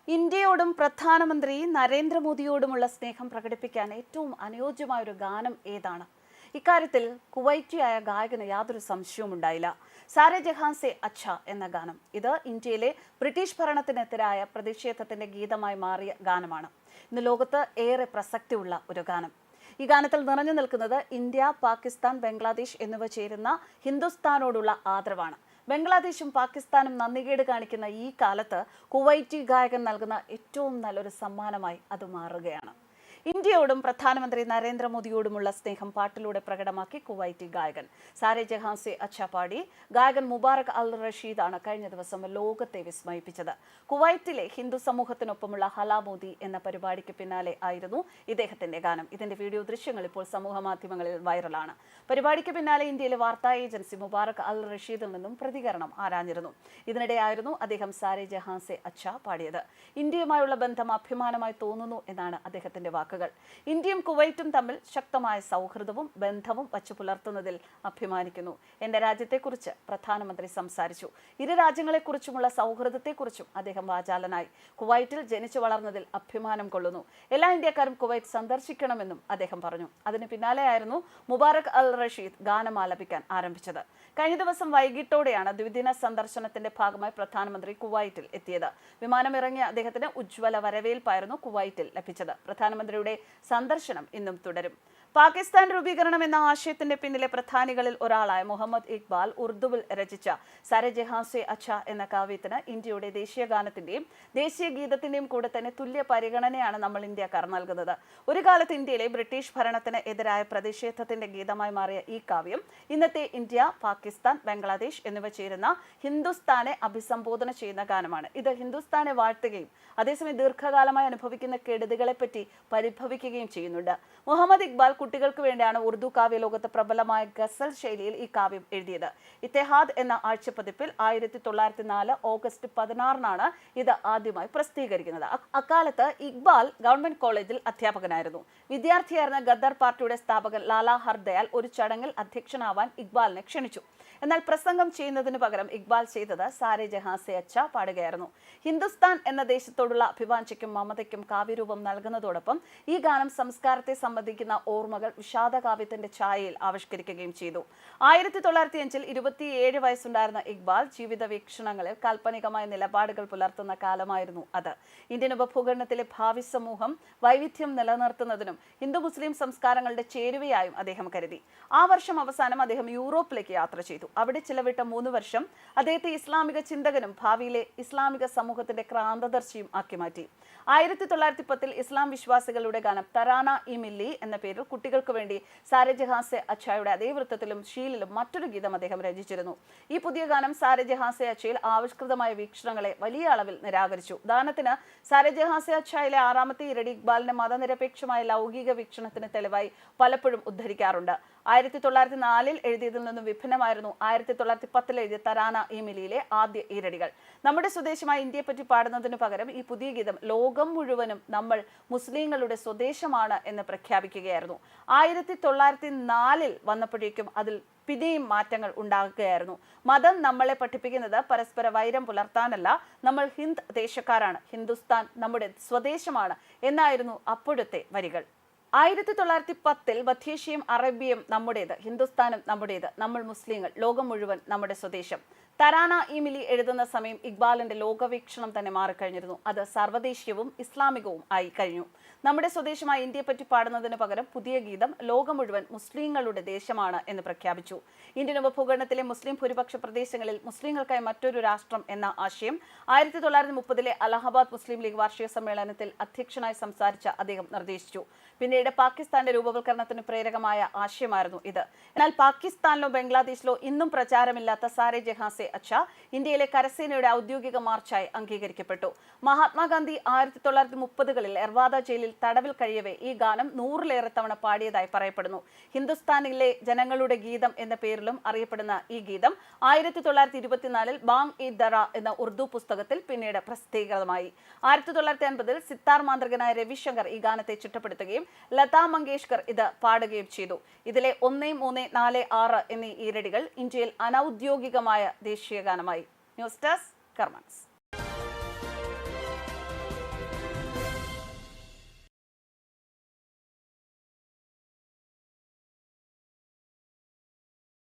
ഇന്ത്യയോടും പ്രധാനമന്ത്രി നരേന്ദ്രമോദിയോടുമുള്ള സ്നേഹം പ്രകടിപ്പിക്കാൻ ഏറ്റവും അനുയോജ്യമായ ഒരു ഗാനം ഏതാണ്? ഇക്കാര്യത്തിൽ കുവൈറ്റിയായ ഗായകന് യാതൊരു സംശയവും ഉണ്ടായില്ല. സാരെ ജഹാൻ സെ അച്ഛ എന്ന ഗാനം. ഇത് ഇന്ത്യയിലെ ബ്രിട്ടീഷ് ഭരണത്തിനെതിരായ പ്രതിഷേധത്തിന്റെ ഗീതമായി മാറിയ ഗാനമാണ്. ഇന്ന് ലോകത്ത് ഏറെ പ്രസക്തിയുള്ള ഒരു ഗാനം. ഈ ഗാനത്തിൽ നിറഞ്ഞു നിൽക്കുന്നത് ഇന്ത്യ, പാകിസ്ഥാൻ, ബംഗ്ലാദേശ് എന്നിവ ചേരുന്ന ഹിന്ദുസ്ഥാനോടുള്ള ആദരവാണ്. ബംഗ്ലാദേശും പാകിസ്ഥാനും നന്ദികേട് കാണിക്കുന്ന ഈ കാലത്ത് കുവൈറ്റി ഗായകൻ നൽകുന്ന ഏറ്റവും നല്ലൊരു സമ്മാനമായി അത് മാറുകയാണ്. ഇന്ത്യയോടും പ്രധാനമന്ത്രി നരേന്ദ്രമോദിയോടുമുള്ള സ്നേഹം പാട്ടിലൂടെ പ്രകടമാക്കി കുവൈറ്റി ഗായകൻ സാരെ ജഹാൻ സെ അച്ഛ പാടി. ഗായകൻ മുബാറക് അൽ റഷീദാണ് കഴിഞ്ഞ ദിവസം ലോകത്തെ വിസ്മയിപ്പിച്ചത്. കുവൈറ്റിലെ ഹിന്ദു സമൂഹത്തിനൊപ്പമുള്ള ഹലാ മോദി എന്ന പരിപാടിക്ക് പിന്നാലെ ആയിരുന്നു ഇദ്ദേഹത്തിന്റെ ഗാനം. ഇതിന്റെ വീഡിയോ ദൃശ്യങ്ങൾ ഇപ്പോൾ സമൂഹ മാധ്യമങ്ങളിൽ വൈറലാണ്. പരിപാടിക്ക് പിന്നാലെ ഇന്ത്യയിലെ വാർത്താ ഏജൻസി മുബാറക് അൽ റഷീദിൽ നിന്നും പ്രതികരണം ആരാഞ്ഞിരുന്നു. ഇതിനിടെയായിരുന്നു അദ്ദേഹം സാരെ ജഹാൻ സെ അച്ഛ പാടിയത്. ഇന്ത്യയുമായുള്ള ബന്ധം അഭിമാനമായി തോന്നുന്നു എന്നാണ് അദ്ദേഹത്തിന്റെ വാക്കുകൾ. ഇന്ത്യയും കുവൈറ്റും തമ്മിൽ ശക്തമായ സൗഹൃദവും ബന്ധവും വച്ചു പുലർത്തുന്നതിൽ അഭിമാനിക്കുന്നു. എന്റെ രാജ്യത്തെക്കുറിച്ച് പ്രധാനമന്ത്രി സംസാരിച്ചു. ഇരു രാജ്യങ്ങളെക്കുറിച്ചുമുള്ള സൗഹൃദത്തെക്കുറിച്ചും അദ്ദേഹം വാചാലനായി. കുവൈറ്റിൽ ജനിച്ചു വളർന്നതിൽ അഭിമാനം കൊള്ളുന്നു. എല്ലാ ഇന്ത്യക്കാരും കുവൈറ്റ് സന്ദർശിക്കണമെന്നും അദ്ദേഹം പറഞ്ഞു. അതിന് പിന്നാലെയായിരുന്നു മുബാറക് അൽ റഷീദ് ഗാനം ആലപിക്കാൻ ആരംഭിച്ചത്. കഴിഞ്ഞ ദിവസം വൈകിട്ടോടെയാണ് ദ്വിദിന സന്ദർശനത്തിന്റെ ഭാഗമായി പ്രധാനമന്ത്രി കുവൈറ്റിൽ എത്തിയത്. വിമാനമിറങ്ങിയ അദ്ദേഹത്തിന് ഉജ്ജ്വല വരവേൽപ്പായിരുന്നു കുവൈറ്റിൽ ലഭിച്ചത്. പ്രധാനമന്ത്രിയുടെ സന്ദർശനം ഇന്നും തുടരും. പാകിസ്ഥാൻ രൂപീകരണം എന്ന ആശയത്തിന്റെ പിന്നിലെ പ്രധാനികളിൽ ഒരാളായ മുഹമ്മദ് ഇക്ബാൽ ഉറുദുവിൽ രചിച്ച സാരെ ജഹാൻ സെ അച്ഛ എന്ന കാവ്യത്തിന് ഇന്ത്യയുടെ ദേശീയ ഗാനത്തിന്റെയും ദേശീയ ഗീതത്തിന്റെയും കൂടെ തന്നെ തുല്യ പരിഗണനയാണ് നമ്മൾ ഇന്ത്യക്കാർ നൽകുന്നത്. ഒരു കാലത്ത് ഇന്ത്യയിലെ ബ്രിട്ടീഷ് ഭരണത്തിന് എതിരായ പ്രതിഷേധത്തിന്റെ ഗീതമായി മാറിയ ഈ കാവ്യം ഇന്നത്തെ ഇന്ത്യ, പാകിസ്ഥാൻ, ബംഗ്ലാദേശ് എന്നിവ ചേരുന്ന ഹിന്ദുസ്ഥാനെ അഭിസംബോധന ചെയ്യുന്ന ഗാനമാണ്. ഇത് ഹിന്ദുസ്ഥാനെ വാഴ്ത്തുകയും അതേസമയം ദീർഘകാലമായി അനുഭവിക്കുന്ന കെടുതികളെപ്പറ്റി പരിഭവിക്കുകയും ചെയ്യുന്നുണ്ട്. മുഹമ്മദ് ഇക്ബാൽ കുട്ടികൾക്ക് വേണ്ടിയാണ് ഉറുദു കാവ്യ ലോകത്ത് പ്രബലമായ ഗസൽ ശൈലിയിൽ ഈ കാവ്യം എഴുതിയത്. ഇത്തെഹാദ് എന്ന ആഴ്ചപ്പതിപ്പിൽ 1904 ഓഗസ്റ്റ് 16 ഇത് ആദ്യമായി പ്രസിദ്ധീകരിക്കുന്നത്. അക്കാലത്ത് ഇക്ബാൽ ഗവൺമെന്റ് കോളേജിൽ അധ്യാപകനായിരുന്നു. വിദ്യാർത്ഥിയായിരുന്ന ഗദ്ദർ പാർട്ടിയുടെ സ്ഥാപകൻ ലാലാ ഹർദയാൽ ഒരു ചടങ്ങിൽ അധ്യക്ഷനാവാൻ ഇക്ബാലിനെ ക്ഷണിച്ചു. എന്നാൽ പ്രസംഗം ചെയ്യുന്നതിന് പകരം ഇക്ബാൽ ചെയ്തത് സാരെ ജഹാൻ സെ അച്ഛ പാടുകയായിരുന്നു. ഹിന്ദുസ്ഥാൻ എന്ന ദേശത്തോടുള്ള അഭിവാഞ്ചയ്ക്കും മമതയ്ക്കും കാവ്യരൂപം നൽകുന്നതോടൊപ്പം ഈ ഗാനം സംസ്കാരത്തെ സംബന്ധിക്കുന്ന ഓർമ്മകൾ വിഷാദകാവ്യത്തിന്റെ ഛായയിൽ ആവിഷ്കരിക്കുകയും ചെയ്തു. 1905 27 വയസ്സുണ്ടായിരുന്ന ഇക്ബാൽ ജീവിത വീക്ഷണങ്ങളിൽ കാൽപ്പനികമായ നിലപാടുകൾ പുലർത്തുന്ന കാലമായിരുന്നു അത്. ഇന്ത്യൻ ഉപഭൂഖണ്ഡത്തിലെ ഭാവി സമൂഹം വൈവിധ്യം നിലനിർത്തുന്നതിനും ഹിന്ദു മുസ്ലിം സംസ്കാരങ്ങളുടെ ചേരുവയായും അദ്ദേഹം കരുതി. ആ വർഷം അവസാനം അദ്ദേഹം യൂറോപ്പിലേക്ക് യാത്ര ചെയ്തു. അവിടെ ചിലവിട്ട 3 വർഷം അദ്ദേഹത്തെ ഇസ്ലാമിക ചിന്തകനും ഭാവിയിലെ ഇസ്ലാമിക സമൂഹത്തിന്റെ ക്രാന്തദർശിയും ആക്കി മാറ്റി. 1910 ഇസ്ലാം വിശ്വാസികളുടെ ഗാനം തരാന ഇ മില്ലി എന്ന പേരിൽ കുട്ടികൾക്ക് വേണ്ടി സാരെ ജഹാൻ സെ അച്ഛയുടെ അതേ വൃത്തത്തിലും ശീലിലും മറ്റൊരു ഗീതം അദ്ദേഹം രചിച്ചിരുന്നു. ഈ പുതിയ ഗാനം സാരെ ജഹാൻ സെ അച്ഛയിൽ ആവിഷ്കൃതമായ വീക്ഷണങ്ങളെ വലിയ അളവിൽ നിരാകരിച്ചു. ഉദാഹരണത്തിന് സാരെ ജഹാൻ സെ അച്ഛയിലെ 6ാമത്തെ ഇരടി ഇക്ബാലിന്റെ മതനിരപേക്ഷമായ ലൗകിക വീക്ഷണത്തിന് തെളിവായി പലപ്പോഴും ഉദ്ധരിക്കാറുണ്ട്. 1904 എഴുതിയതിൽ നിന്നും വിഭിന്നമായിരുന്നു 1910 എഴുതിയ തരാന ഇ മില്ലിയിലെ ആദ്യ ഈരടികൾ. നമ്മുടെ സ്വദേശമായ ഇന്ത്യയെപ്പറ്റി പാടുന്നതിനു പകരം ഈ പുതിയ ഗീതം ലോകം മുഴുവനും നമ്മൾ മുസ്ലിങ്ങളുടെ സ്വദേശമാണ് എന്ന് പ്രഖ്യാപിക്കുകയായിരുന്നു. 1904 വന്നപ്പോഴേക്കും അതിൽ പിന്നെയും മാറ്റങ്ങൾ ഉണ്ടാകുകയായിരുന്നു. മതം നമ്മളെ പഠിപ്പിക്കുന്നത് പരസ്പര വൈരം പുലർത്താനല്ല, നമ്മൾ ഹിന്ദ് ദേശക്കാരാണ്, ഹിന്ദുസ്ഥാൻ നമ്മുടെ സ്വദേശമാണ് എന്നായിരുന്നു അപ്പോഴത്തെ വരികൾ. 1910 മധ്യേഷ്യയും അറേബ്യയും നമ്മുടേത്, ഹിന്ദുസ്ഥാനും നമ്മുടേത്, നമ്മൾ മുസ്ലിങ്ങൾ, ലോകം മുഴുവൻ നമ്മുടെ സ്വദേശം. തരാന ഇ മില്ലി എഴുതുന്ന സമയം ഇക്ബാലിന്റെ ലോകവീക്ഷണം തന്നെ മാറിക്കഴിഞ്ഞിരുന്നു. അത് സർവ്വദേശീയവും ഇസ്ലാമികവും ആയി കഴിഞ്ഞു. നമ്മുടെ സ്വദേശമായ ഇന്ത്യയെപ്പറ്റി പാടുന്നതിന് പകരം പുതിയ ഗീതം ലോകം മുഴുവൻ മുസ്ലിങ്ങളുടെ ദേശമാണ് എന്ന് പ്രഖ്യാപിച്ചു. ഇന്ത്യൻ ഉപഭൂഖണ്ഡത്തിലെ മുസ്ലിം ഭൂരിപക്ഷ പ്രദേശങ്ങളിൽ മുസ്ലിങ്ങൾക്കായി മറ്റൊരു രാഷ്ട്രം എന്ന ആശയം 1930 അലഹബാദ് മുസ്ലിം ലീഗ് വാർഷിക സമ്മേളനത്തിൽ അധ്യക്ഷനായി സംസാരിച്ച അദ്ദേഹം നിർദ്ദേശിച്ചു. പിന്നീട് പാകിസ്ഥാന്റെ രൂപവൽക്കരണത്തിന് പ്രേരകമായ ആശയമായിരുന്നു ഇത്. എന്നാൽ പാകിസ്ഥാനിലോ ബംഗ്ലാദേശിലോ ഇന്നും പ്രചാരമില്ലാത്ത സാരെ ജഹാൻ സെ അച്ഛ ഇന്ത്യയിലെ കരസേനയുടെ ഔദ്യോഗിക മാർച്ചായി അംഗീകരിക്കപ്പെട്ടു. മഹാത്മാഗാന്ധി 1930കളിൽ എർവാദ ജയിലിൽ തടവിൽ കഴിയവേ ഈ ഗാനം 100ലേറെ തവണ പാടിയതായി പറയപ്പെടുന്നു. ഹിന്ദുസ്ഥാനിലെ ജനങ്ങളുടെ ഗീതം എന്ന പേരിലും അറിയപ്പെടുന്ന ഈ ഗീതം 1924 ബാങ് ഇ ദറ എന്ന ഉറുദു പുസ്തകത്തിൽ പിന്നീട് പ്രസിദ്ധീകൃതമായി. 1950 സിത്താർ മാന്ത്രികനായ രവിശങ്കർ ഈ ഗാനത്തെ ചിട്ടപ്പെടുത്തുകയും ലതാ മങ്കേഷ്കർ ഇത് പാടുകയും ചെയ്തു. ഇതിലെ 1, 3, 4, 6 എന്നീ ഈരടികൾ ഇന്ത്യയിൽ അനൌദ്യോഗികമായ ദേശീയ ഗാനമായി. News desk കർമ്മൻസ്.